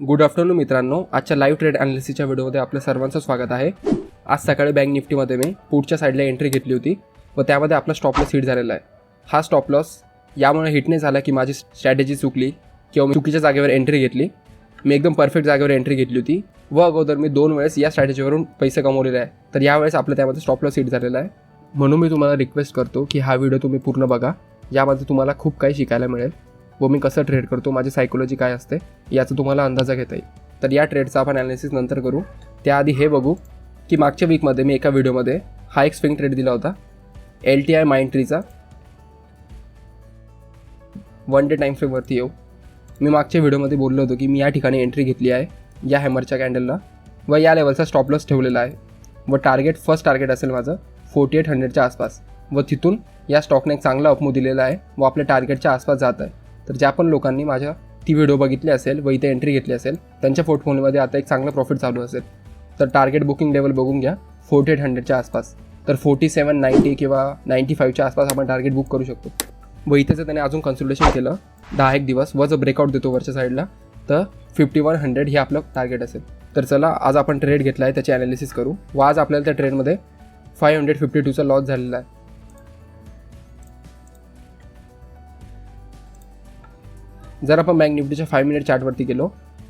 Good afternoon मित्रांनो, आजच्या live trade ॲनालिसिसच्या व्हिडिओमध्ये आपल्या सर्वांचं स्वागत आहे। आज सकाळी बँक निफ्टीमध्ये मी पुढच्या साईडला एंट्री घेतली होती व त्यामध्ये आपला स्टॉप लॉस हिट झालेला आहे। हा स्टॉप लॉस यामुळे हिट नाही झाला की माझी स्ट्रॅटेजी चुकली किंवा मी चुकीच्या जागेवर एंट्री घेतली। मी एकदम परफेक्ट जागेवर एंट्री घेतली होती व अगोदर मी 2 वेळेस या स्ट्रॅटेजीवरून पैसे कमवलेले आहे। तर यावेळेस आपल्या त्यामध्ये स्टॉप लॉस हिट झालेला आहे। म्हणून मी तुम्हाला रिक्वेस्ट करतो की हा व्हिडिओ तुम्ही पूर्ण बघा, यामध्ये तुम्हाला खूप काही शिकायला मिळेल व मी कसं ट्रेड करतो, माझी सायकोलॉजी काय असते याचा तुम्हाला अंदाजा घेता येईल। तर या ट्रेडचा आपण ॲनालिसिस नंतर करू। त्याआधी हे बघू की मागच्या वीकमध्ये मी एका व्हिडिओमध्ये हा एक स्विंग ट्रेड दिला होता LTI माइंडट्रीचा। 1 डे टाईम फ्रेमवरती येऊ। मी मागच्या व्हिडिओमध्ये बोललो होतो की मी या ठिकाणी एंट्री घेतली आहे या हॅमरच्या कॅन्डलला व या लेवलचा स्टॉप लॉस ठेवलेला आहे व फर्स्ट टार्गेट असेल माझं 4800च्या आसपास व तिथून या स्टॉकने एक चांगला अपमूव दिलेला आहे व आपल्या टार्गेटच्या आसपास जात आहे। तर ज्या पण लोकांनी माझ्या ती व्हिडिओ बघितली असेल व इथे एंट्री घेतली असेल त्यांच्या पोर्टफोलिओमध्ये आता एक चांगला प्रॉफिट चालू असेल। तर टार्गेट बुकिंग लेवल बघून घ्या 4800च्या आसपास। तर 4790 किंवा 95च्या आसपास आपण टार्गेट बुक करू शकतो व इथे जर त्याने अजून कन्सल्टेशन केलं 10-1 दिवस व जर ब्रेकआउट देतो वरच्या साईडला तर 5100 हे आपलं टार्गेट असेल। तर चला आज आपण ट्रेड घेतला आहे त्याची ॲनालिसिस करू व आज आपल्याला त्या ट्रेडमध्ये 552चा लॉस झालेला आहे। जर आपण बँक निफ्टीच्या 5 मिनिट चार्टवरती गेलो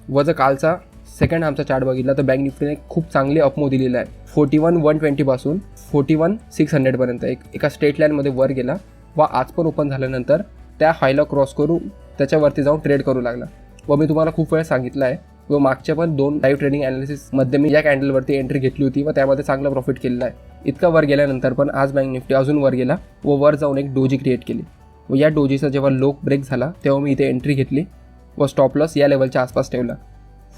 व जर कालचा सेकंड हाफचा चार्ट बघितला तर बँक निफ्टीने खूप चांगली अपमूव दिलेला आहे। 41,120 पासून 41,600 पर्यंत एका स्ट्रेट लाईनमध्ये वर गेला व आज पण ओपन झाल्यानंतर त्या हायला क्रॉस करून त्याच्यावरती जाऊन ट्रेड करू लागला व मी तुम्हाला खूप वेळा सांगितलं आहे व मागच्या पण 2 लाईव्ह ट्रेडिंग ॲनालिसिसमध्ये मी या कॅन्डलवरती एंट्री घेतली होती व त्यामध्ये चांगला प्रॉफिट केलेला आहे। इतका वर गेल्यानंतर पण आज बँक निफ्टी अजून वर गेला व वर जाऊन एक डोजी क्रिएट केली व या डोजीचा जेव्हा लो ब्रेक झाला तेव्हा मी इथे एंट्री घेतली व स्टॉप लॉस या लेवलच्या आसपास ठेवला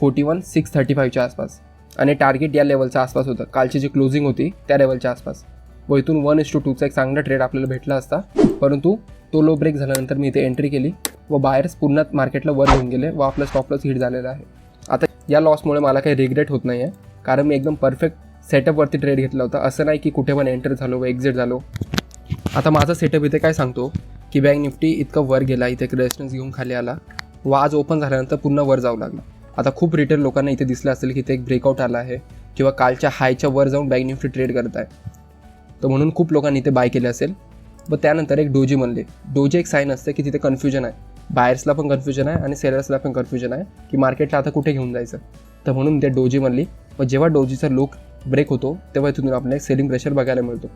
41,635च्या आसपास आणि टार्गेट या लेवलच्या आसपास होतं। कालची जी क्लोजिंग होती त्या लेवलच्या आसपास व इथून 1:2चा एक चांगला ट्रेड आपल्याला भेटला असता, परंतु तो लो ब्रेक झाल्यानंतर मी इथे एंट्री केली व बायर्स पुन्हा मार्केटला वर घेऊन गेले व आपला स्टॉप लॉस हिट झालेला आहे। आता या लॉसमुळे मला काही रिग्रेट होत नाही आहे कारण मी एकदम परफेक्ट सेटअपवरती ट्रेड घेतला होता। असं नाही की कुठे पण एंटर झालो व एक्झिट झालो। आता माझा सेटअप इथे काय सांगतो की बँक निफ्टी इतकं वर गेला, इथे एक रेजिस्टन्स घेऊन खाली आला व आज ओपन झाल्यानंतर पुन्हा वर जाऊ लागला। आता खूप रिटेल लोकांना इथे दिसलं असेल की इथे एक ब्रेकआउट आला आहे किंवा कालच्या हायच्या वर जाऊन बँक निफ्टी ट्रेड करत आहे, तर म्हणून खूप लोकांनी इथे बाय केले असेल व त्यानंतर एक डोजी म्हणले। डोजी एक साईन असते की तिथे कन्फ्युजन आहे, बायर्सला पण कन्फ्युजन आहे आणि सेलर्सला पण कन्फ्युजन आहे की मार्केटला आता कुठे घेऊन जायचं। तर म्हणून ते डोजी म्हणली व जेव्हा डोजीचा लो ब्रेक होतो तेव्हा इथून आपल्याला एक सेलिंग प्रेशर बघायला मिळतो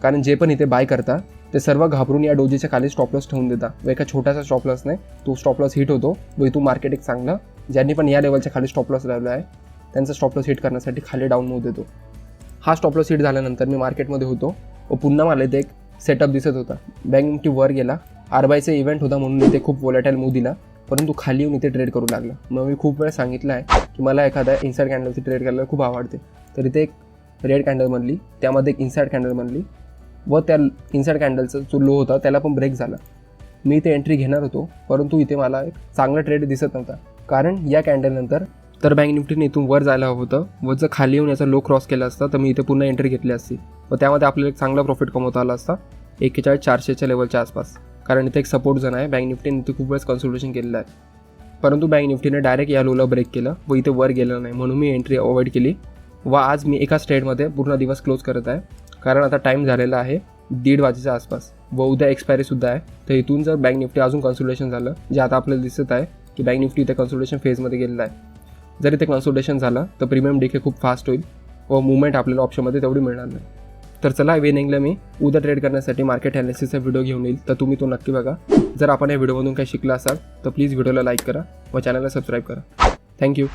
कारण जे पण इथे बाय करता ते सर्व घाबरून या डोजीच्या खाली स्टॉप लॉस ठेवून देतात व एका छोटासा स्टॉप लॉसने तो स्टॉप लॉस हिट होतो व इथून मार्केट एक चांगलं ज्यांनी पण या लेवलच्या खाली स्टॉप लॉस लावला आहे त्यांचा स्टॉप लॉस हिट करण्यासाठी खाली डाऊन मूव देतो। हा स्टॉप लॉस हिट झाल्यानंतर मी मार्केटमध्ये होतो व पुन्हा मला इथे एक सेटअप दिसत होता। बँक निफ्टी वर गेला, RBIचा इव्हेंट होता म्हणून इथे खूप वोलॅटाईल मूव दिला, परंतु खाली येऊन इथे ट्रेड करू लागला। मग मी खूप वेळ सांगितलं आहे की मला एखाद्या इनसाइड कॅन्डलची ट्रेड करायला खूप आवडते। तर इथे एक रेड कॅन्डल बनली, त्यामध्ये एक इनसाइड कॅन्डल बनली व त्या इनसाइड कॅन्डलचा जो लो होता त्याला पण ब्रेक झाला। मी इथे एंट्री घेणार होतो परंतु इथे मला एक चांगला ट्रेड दिसत नव्हता कारण या कॅन्डलनंतर तर बँक निफ्टीने इथून वर जायला हवं होतं व जर खाली येऊन याचा लो क्रॉस केला असता तर मी इथे पुन्हा एंट्री घेतली असती व त्यामध्ये आपल्याला एक चांगला प्रॉफिट कमवता आला असता 41,400च्या लेवलच्या आसपास, कारण इथे एक सपोर्ट झोन आहे। बँक निफ्टीने इथे खूप वेळेस कन्सल्टेशन केलेलं आहे परंतु बँक निफ्टीने डायरेक्ट या लोला ब्रेक केलं व इथे वर गेलं नाही म्हणून मी एंट्री अवॉइड केली व आज मी एका ट्रेडमध्ये पूर्ण दिवस क्लोज करत आहे कारण आता टाईम झालेला आहे 1:30 वाजेच्या आसपास व उद्या एक्सपायरीसुद्धा आहे। तर इथून जर बँक निफ्टी अजून कन्सल्टेशन झालं, जे आता आपल्याला दिसत आहे की बँक निफ्टी इथे कन्सल्टेशन फेजमध्ये गेलेला आहे, जर इथे कन्सल्टेशन झालं तर प्रीमियम डीके खूप फास्ट होईल व मुवमेंट आपल्याला ऑप्शनमध्ये तेवढी मिळणार नाही। तर चला इव्हिनिंगला मी उद्या ट्रेड करण्यासाठी मार्केट ॲनालिसिसचा व्हिडिओ घेऊन येईल, तर तुम्ही तो नक्की बघा। जर आपण या व्हिडिओमधून काही शिकला असाल तर प्लीज व्हिडिओला लाईक करा व चॅनलला सबस्क्राईब करा। थँक्यू।